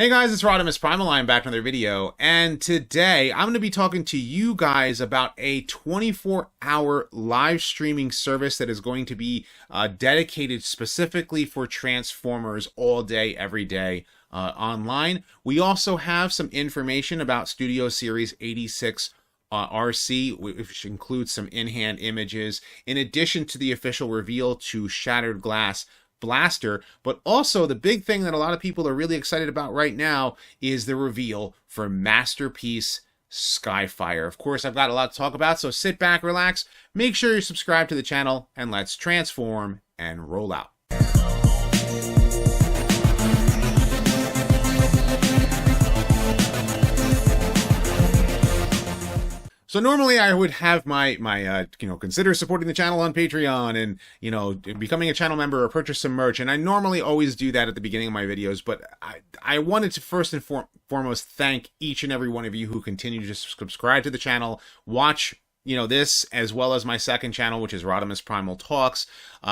Hey guys, it's RodimusPrimal. I'm back with another video, and today I'm going to be talking to you guys about a 24-hour live streaming service that is going to be dedicated specifically for Transformers all day, every day online. We also have some information about Studio Series 86 Arcee, which includes some in-hand images, in addition to the official reveal to Shattered Glass Blaster. But also the big thing that a lot of people are really excited about right now is the reveal for Masterpiece Skyfire. Of course, I've got a lot to talk about, so sit back, relax, make sure you're subscribed to the channel, and let's transform and roll out. So normally I would have my consider supporting the channel on Patreon and, becoming a channel member or purchase some merch. And I normally always do that at the beginning of my videos. But I wanted to first and foremost thank each and every one of you who continue to subscribe to the channel, watch this, as well as my second channel, which is RodimusPrimal Talks,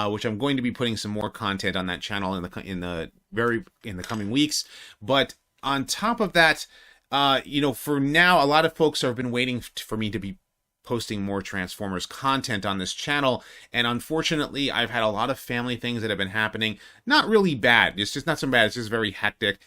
which I'm going to be putting some more content on that channel in the coming weeks. But on top of that, for now, a lot of folks have been waiting for me to be posting more Transformers content on this channel, and unfortunately, I've had a lot of family things that have been happening. Not really bad. It's just not so bad. It's just very hectic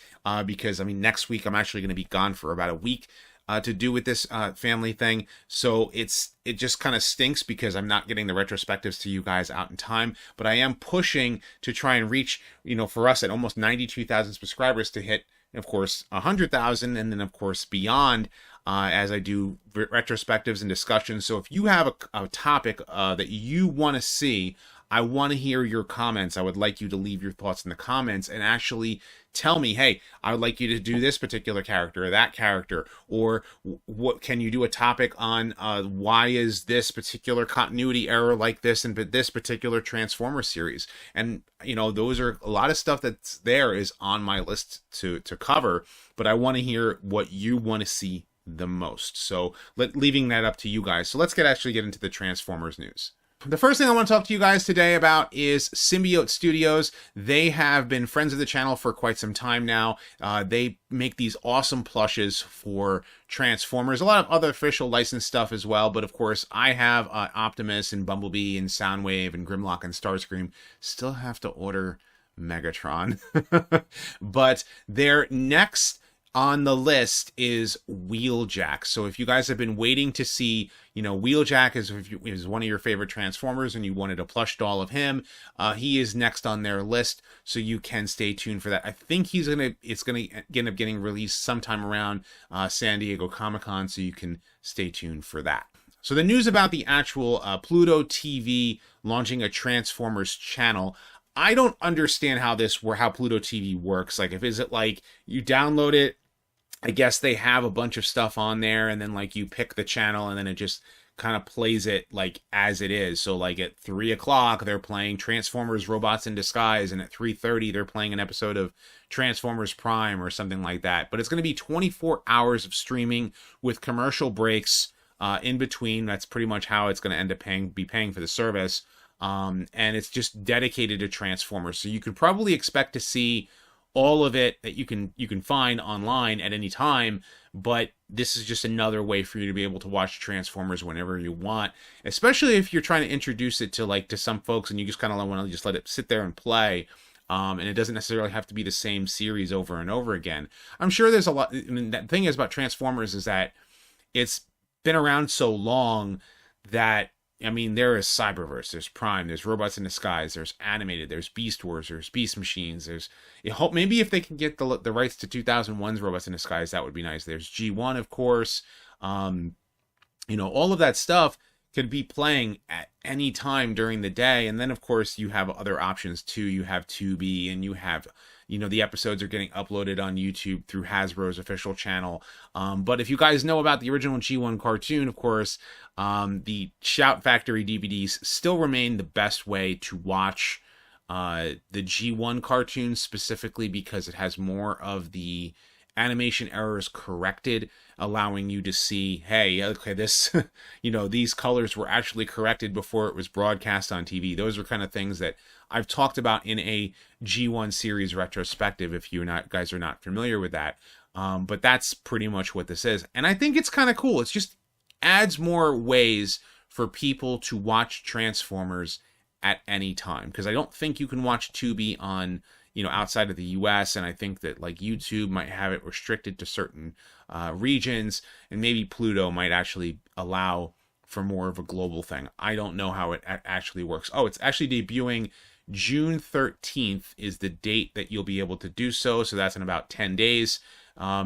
because, next week I'm actually going to be gone for about a week to do with this family thing. So it just kind of stinks because I'm not getting the retrospectives to you guys out in time, but I am pushing to try and reach, for us at almost 92,000 subscribers to hit, of course, 100,000, and then of course beyond as I do retrospectives and discussions. So if you have a topic that you want to see, I want to hear your comments. I would like you to leave your thoughts in the comments and actually tell me, hey, I would like you to do this particular character or that character, or what can you do a topic on why is this particular continuity error like this in this particular Transformer series. And those are a lot of stuff that's there is on my list to cover, but I want to hear what you want to see the most. So leaving that up to you guys. So let's actually get into the Transformers news. The first thing I want to talk to you guys today about is Symbiote Studios. They have been friends of the channel for quite some time now. They make these awesome plushes for Transformers. A lot of other official licensed stuff as well, but of course I have Optimus and Bumblebee and Soundwave and Grimlock and Starscream. Still have to order Megatron. But their next on the list is Wheeljack. So if you guys have been waiting to see, Wheeljack is one of your favorite Transformers and you wanted a plush doll of him, he is next on their list, so you can stay tuned for that. I think it's gonna end up getting released sometime around San Diego Comic-Con, so you can stay tuned for that. So the news about the actual Pluto TV launching a Transformers channel, I don't understand how Pluto TV works. Is it like you download it, I guess they have a bunch of stuff on there, and then you pick the channel and then it just kind of plays it as it is. So at 3 o'clock they're playing Transformers Robots in Disguise, and at 3:30 they're playing an episode of Transformers Prime or something like that. But it's going to be 24 hours of streaming with commercial breaks in between. That's pretty much how it's going to end up paying for the service. And it's just dedicated to Transformers. So you could probably expect to see all of it that you can find online at any time, but this is just another way for you to be able to watch Transformers whenever you want, especially if you're trying to introduce it to some folks and you just kind of want to just let it sit there and play. And it doesn't necessarily have to be the same series over and over again. I'm sure there's a lot. The thing is about Transformers is that it's been around so long that there is Cyberverse, there's Prime, there's Robots in Disguise, there's Animated, there's Beast Wars, there's Beast Machines, maybe if they can get the rights to 2001's Robots in Disguise, that would be nice. There's G1, of course. All of that stuff could be playing at any time during the day. And then, of course, you have other options too. You have Tubi, and you have, the episodes are getting uploaded on YouTube through Hasbro's official channel. But if you guys know about the original G1 cartoon, of course, the Shout Factory DVDs still remain the best way to watch the G1 cartoon, specifically because it has more of the animation errors corrected, allowing you to see, hey, okay, this, these colors were actually corrected before it was broadcast on TV. Those are kind of things that I've talked about in a G1 series retrospective, if you guys are not familiar with that. But that's pretty much what this is. And I think it's kind of cool. It's just adds more ways for people to watch Transformers at any time. Because I don't think you can watch Tubi on, outside of the US, and I think that like YouTube might have it restricted to certain regions, and maybe Pluto might actually allow for more of a global thing. I don't know how it actually works. Oh, it's actually debuting June 13th is the date that you'll be able to do so. So that's in about 10 days.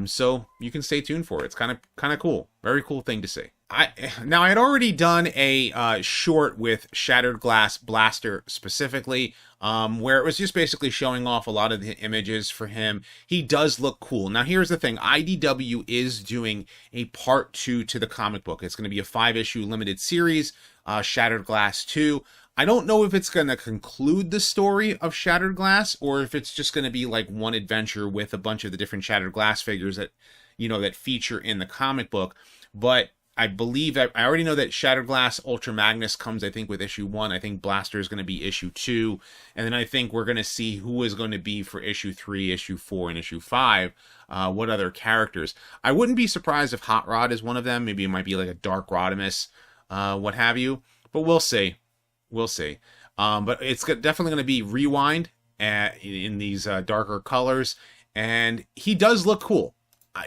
So you can stay tuned for it. It's kind of cool. Very cool thing to see. I had already done a short with Shattered Glass Blaster specifically, where it was just basically showing off a lot of the images for him. He does look cool. Now here's the thing. IDW is doing a part 2 to the comic book. It's going to be a 5-issue limited series, Shattered Glass 2. I don't know if it's going to conclude the story of Shattered Glass, or if it's just going to be like one adventure with a bunch of the different Shattered Glass figures that, that feature in the comic book. But I believe I already know that Shattered Glass Ultra Magnus comes, I think, with issue 1. I think Blaster is going to be issue 2. And then I think we're going to see who is going to be for issue 3, issue 4, and issue 5. What other characters. I wouldn't be surprised if Hot Rod is one of them. Maybe it might be like a Dark Rodimus, what have you. But we'll see. We'll see. But it's definitely going to be Rewind in these darker colors. And he does look cool.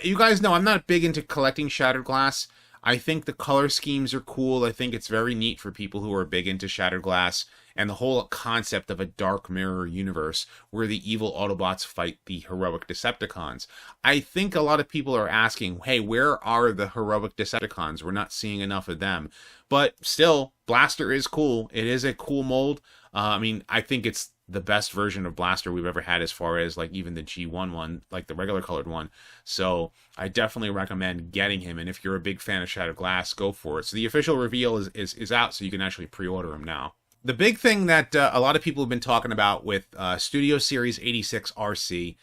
You guys know I'm not big into collecting Shattered Glass. I think the color schemes are cool. I think it's very neat for people who are big into Shattered Glass and the whole concept of a dark mirror universe where the evil Autobots fight the heroic Decepticons. I think a lot of people are asking, hey, where are the heroic Decepticons? We're not seeing enough of them. But still, Blaster is cool. It is a cool mold. I think it's the best version of Blaster we've ever had as far as like even the G1 one, like the regular colored one. So I definitely recommend getting him. And if you're a big fan of Shattered Glass, go for it. So the official reveal is out, so you can actually pre-order him now. The big thing that a lot of people have been talking about with Studio Series 86 Arcee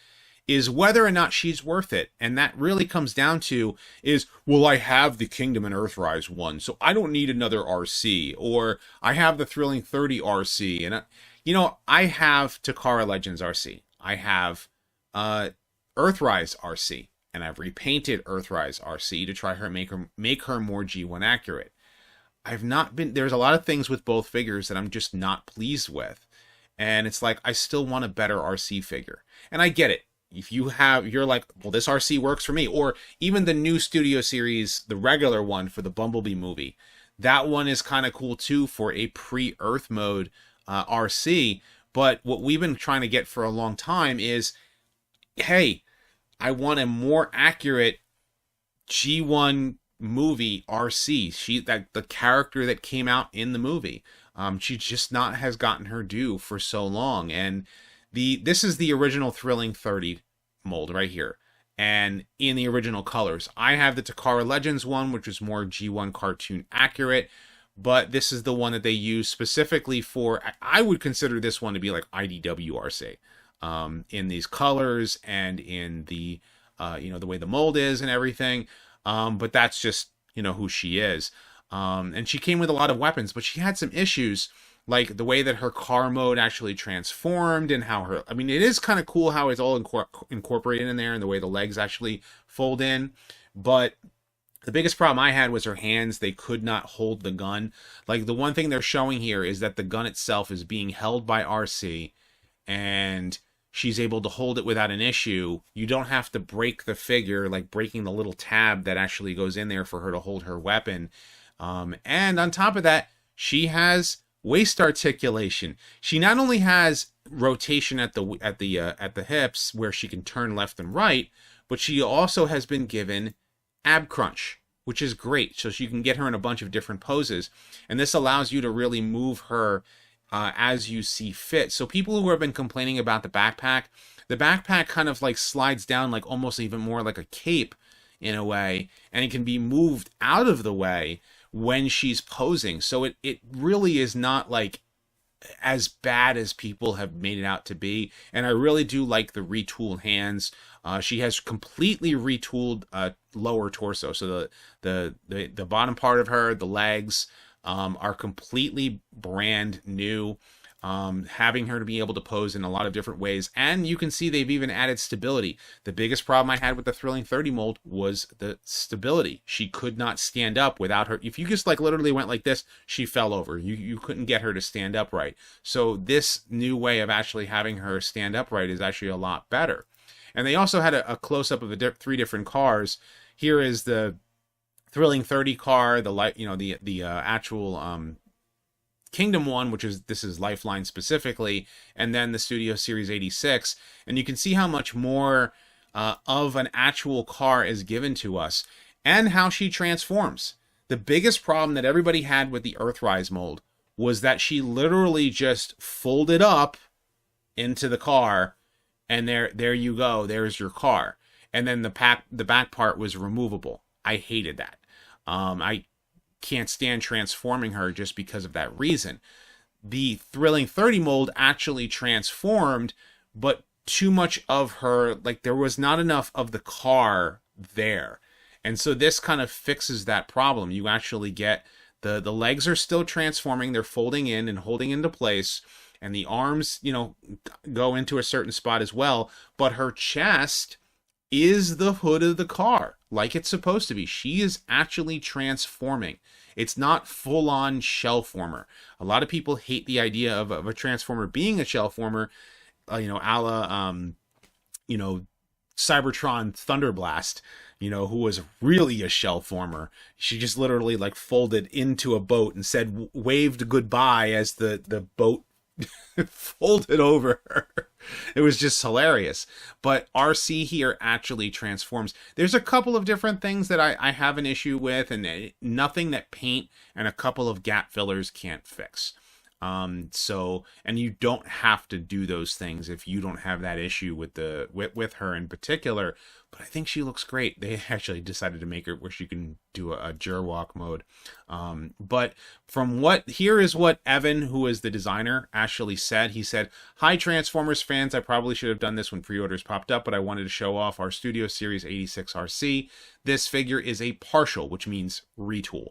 is whether or not she's worth it. And that really comes down to is, well, I have the Kingdom and Earthrise one, so I don't need another Arcee. Or I have the Thrilling 30 Arcee. And I have Takara Legends Arcee. I have Earthrise Arcee, and I've repainted Earthrise Arcee to try her make her more G1 accurate. There's a lot of things with both figures that I'm just not pleased with. And it's like, I still want a better Arcee figure. And I get it. If you're like, well, this Arcee works for me. Or even the new Studio Series, the regular one for the Bumblebee movie. That one is kind of cool too for a pre-Earth mode Arcee. But what we've been trying to get for a long time is, hey, I want a more accurate G1 movie Arcee. The character that came out in the movie. She just not has gotten her due for so long. And this is the original Thrilling 30 mold right here. And in the original colors. I have the Takara Legends one, which is more G1 cartoon accurate. But this is the one that they use specifically for, I would consider this one to be like IDW Arcee. In these colors and in the, the way the mold is and everything. But that's just, who she is. And she came with a lot of weapons, but she had some issues, like the way that her car mode actually transformed and how it is kind of cool how it's all incorporated in there and the way the legs actually fold in. But the biggest problem I had was her hands. They could not hold the gun. Like the one thing they're showing here is that the gun itself is being held by Arcee and she's able to hold it without an issue. You don't have to break the figure, like breaking the little tab that actually goes in there for her to hold her weapon. And on top of that, she has waist articulation. She not only has rotation at the hips where she can turn left and right, but she also has been given ab crunch, which is great. So you can get her in a bunch of different poses, and this allows you to really move her as you see fit. So people who have been complaining about the backpack kind of like slides down like almost even more like a cape in a way, and it can be moved out of the way when she's posing. So it really is not like as bad as people have made it out to be. And I really do like the retooled hands. She has completely retooled lower torso. So the bottom part of her, the legs, are completely brand new. Having her to be able to pose in a lot of different ways. And you can see they've even added stability. The biggest problem I had with the Thrilling 30 mold was the stability. She could not stand up without her. If you just like literally went like this, she fell over. You couldn't get her to stand upright. So this new way of actually having her stand upright is actually a lot better. And they also had a close-up of the 3 different cars. Here is the Thrilling 30 car, the actual Kingdom one, this is Lifeline specifically, and then the Studio Series 86, and you can see how much more of an actual car is given to us, and how she transforms. The biggest problem that everybody had with the Earthrise mold was that she literally just folded up into the car, and there you go, there's your car. And then the back part was removable. I hated that. I can't stand transforming her just because of that reason. The Thrilling 30 mold actually transformed, but too much of her, like there was not enough of the car there. And so this kind of fixes that problem. You actually get the legs are still transforming, they're folding in and holding into place, and the arms, go into a certain spot as well, but her chest is the hood of the car, like it's supposed to be. She is actually transforming. It's not full-on shell former. A lot of people hate the idea of a transformer being a shell former, a la, Cybertron Thunderblast, who was really a shell former. She just literally like folded into a boat and said, waved goodbye as the boat folded over her. It was just hilarious. But Arcee here actually transforms. There's a couple of different things that I have an issue with, and nothing that paint and a couple of gap fillers can't fix. And you don't have to do those things if you don't have that issue with her in particular. But I think she looks great. They actually decided to make her where she can do a Gerwalk mode. But here is what Evan, who is the designer, actually said. He said, "Hi Transformers fans, I probably should have done this when pre-orders popped up, but I wanted to show off our Studio Series 86 RC. This figure is a partial, which means retool,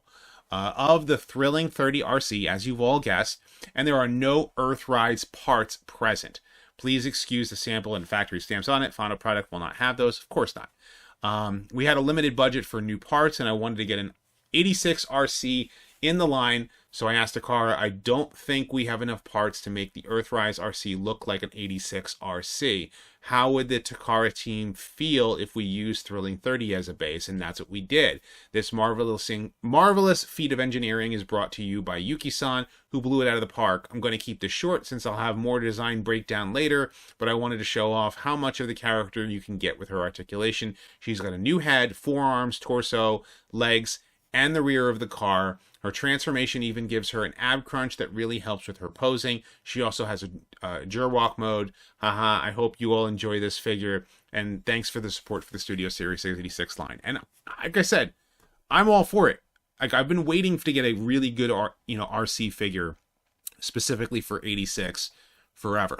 of the Thrilling 30 RC, as you've all guessed, and there are no Earthrise parts present. Please excuse the sample and factory stamps on it. Final product will not have those. Of course not. We had a limited budget for new parts, and I wanted to get an 86 RC in the line, so I asked Takara, I don't think we have enough parts to make the Earthrise RC look like an 86 RC. How would the Takara team feel if we used Thrilling 30 as a base? And that's what we did. This marvelous feat of engineering is brought to you by Yuki-san, who blew it out of the park. I'm going to keep this short since I'll have more design breakdown later, but I wanted to show off how much of the character you can get with her articulation. She's got a new head, forearms, torso, legs, and the rear of the car. Her transformation even gives her an ab crunch that really helps with her posing. She also has a Gerwalk mode. Haha, I hope you all enjoy this figure, and thanks for the support for the Studio Series 86 line." And like I said, I'm all for it. Like, I've been waiting to get a really good RC figure specifically for 86 forever.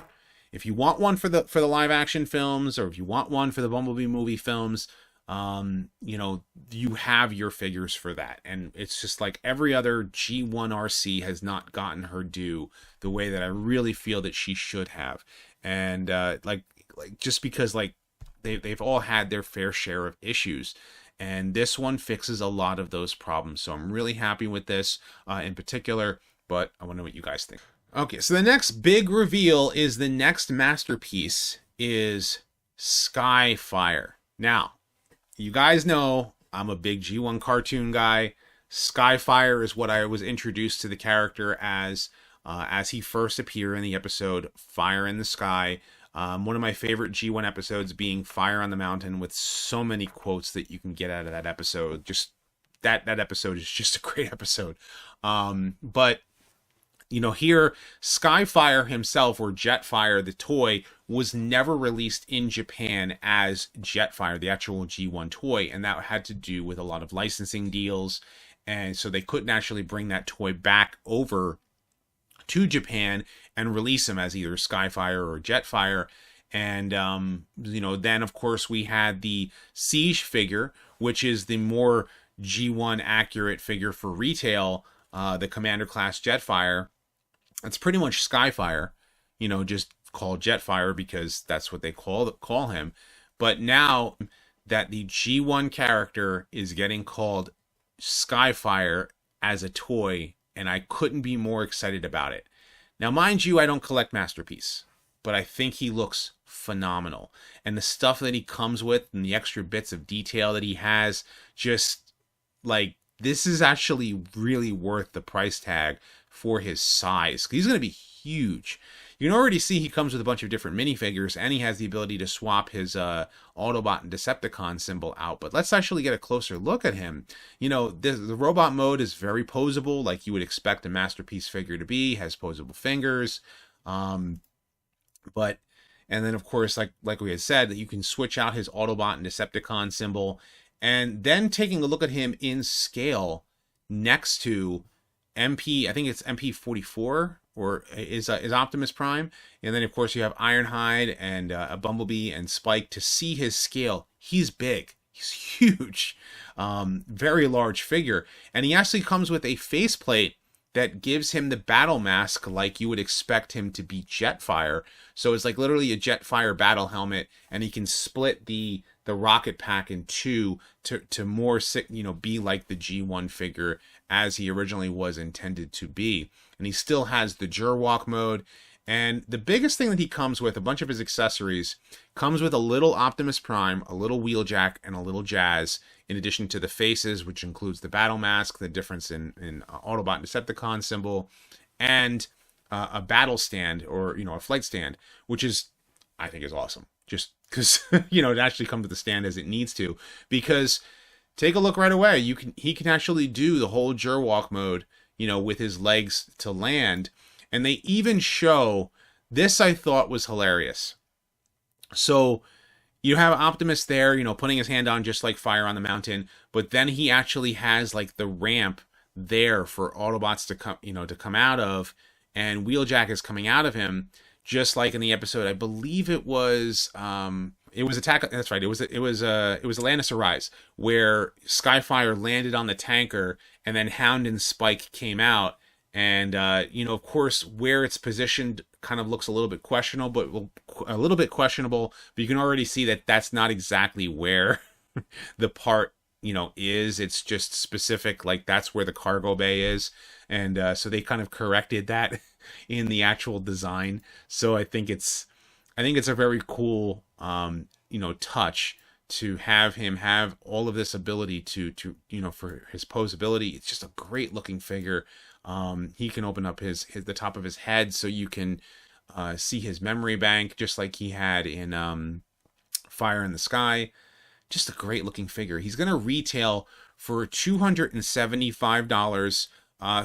If you want one for the live action films, or if you want one for the Bumblebee movie films, you have your figures for that. And it's just like every other G1 RC has not gotten her due the way that I really feel that she should have. And just because they've all had their fair share of issues, and this one fixes a lot of those problems. So I'm really happy with this in particular, but I want to know what you guys think. Okay, so the next big reveal is the next masterpiece is Skyfire. Now, you guys know I'm a big G1 cartoon guy. Skyfire is what I was introduced to the character as he first appeared in the episode Fire in the Sky. One of my favorite G1 episodes being Fire on the Mountain, with so many quotes that you can get out of that episode. Just that episode is just a great episode. But here, Skyfire himself, or Jetfire, the toy, was never released in Japan as Jetfire, the actual G1 toy, and that had to do with a lot of licensing deals, and so they couldn't actually bring that toy back over to Japan and release him as either Skyfire or Jetfire. And, you know, then of course we had the Siege figure, which is the more G1 accurate figure for retail, the Commander class Jetfire. It's pretty much Skyfire, you know, just called Jetfire because that's what they call him. But now that the G1 character is getting called Skyfire as a toy, and I couldn't be more excited about it. Now, mind you, I don't collect Masterpiece, but I think he looks phenomenal. And the stuff that he comes with and the extra bits of detail that he has, just like, this is actually really worth the price tag for his size. He's going to be huge. You can already see he comes with a bunch of different minifigures, and he has the ability to swap his Autobot and Decepticon symbol out. But let's actually get a closer look at him. You know, the robot mode is very posable, like you would expect a Masterpiece figure to be. Has posable fingers. And then, of course, like we had said, that you can switch out his Autobot and Decepticon symbol. And then taking a look at him in scale next to MP, I think it's MP44, or is Optimus Prime. And then, of course, you have Ironhide and a Bumblebee and Spike. To see his scale, he's big. He's huge. Very large figure. And he actually comes with a faceplate that gives him the battle mask like you would expect him to be Jetfire. So it's like literally a Jetfire battle helmet, and he can split the rocket pack in two to more, you know, be like the G1 figure as he originally was intended to be. And he still has the Jurwalk mode. And the biggest thing that he comes with, a bunch of his accessories, comes with a little Optimus Prime, a little Wheeljack, and a little Jazz, in addition to the faces, which includes the battle mask, the difference in Autobot and Decepticon symbol, and a battle stand, or, you know, a flight stand, which is, I think, is awesome. Just because, you know, it actually comes to the stand as it needs to. Because take a look right away. He can actually do the whole Jurwalk mode, you know, with his legs to land. And they even show, this I thought was hilarious. So you have Optimus there, you know, putting his hand on just like Fire on the Mountain, but then he actually has like the ramp there for Autobots to come, you know, to come out of, and Wheeljack is coming out of him, just like in the episode. I believe it was Attack. That's right. It was Atlantis Arise, where Skyfire landed on the tanker, and then Hound and Spike came out. And, you know, of course, where it's positioned kind of looks a little bit questionable, but you can already see that that's not exactly where the part, you know, is. It's just specific, like that's where the cargo bay is. And so they kind of corrected that in the actual design. So I think it's a very cool, you know, touch to have him have all of this ability to, you know, for his posability. It's just a great looking figure. He can open up the top of his head so you can see his memory bank, just like he had in Fire in the Sky. Just a great looking figure. He's going to retail for $275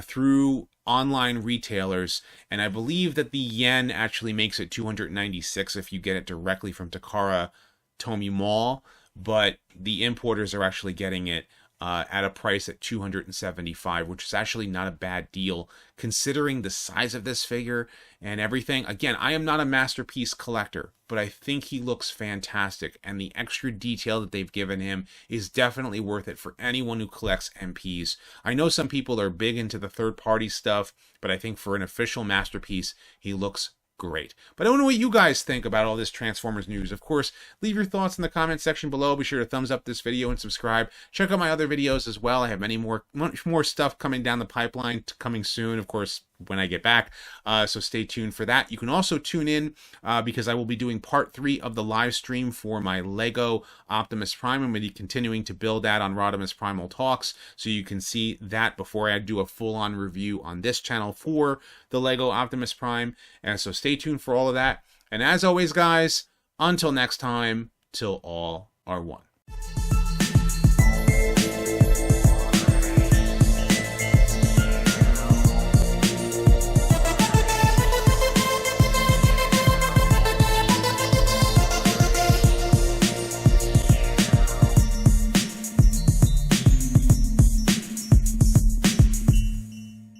through online retailers, and I believe that the yen actually makes it $296 if you get it directly from Takara Tomy Mall, but the importers are actually getting it at a price at $275, which is actually not a bad deal considering the size of this figure and everything. Again, I am not a Masterpiece collector, but I think he looks fantastic, and the extra detail that they've given him is definitely worth it for anyone who collects MPs. I know some people are big into the third-party stuff, but I think for an official Masterpiece, he looks great. But I don't know what you guys think about all this Transformers news. Of course, leave your thoughts in the comment section below. Be sure to thumbs up this video and subscribe. Check out my other videos as well. I have much more stuff coming down the pipeline, coming soon, of course, when I get back. So stay tuned for that. You can also tune in because I will be doing part 3 of the live stream for my Lego Optimus Prime. I'm going to be continuing to build that on RodimusPrimal Talks, so you can see that before I do a full-on review on this channel for the Lego Optimus Prime. And so stay tuned for all of that. And as always, guys, until next time, till all are one.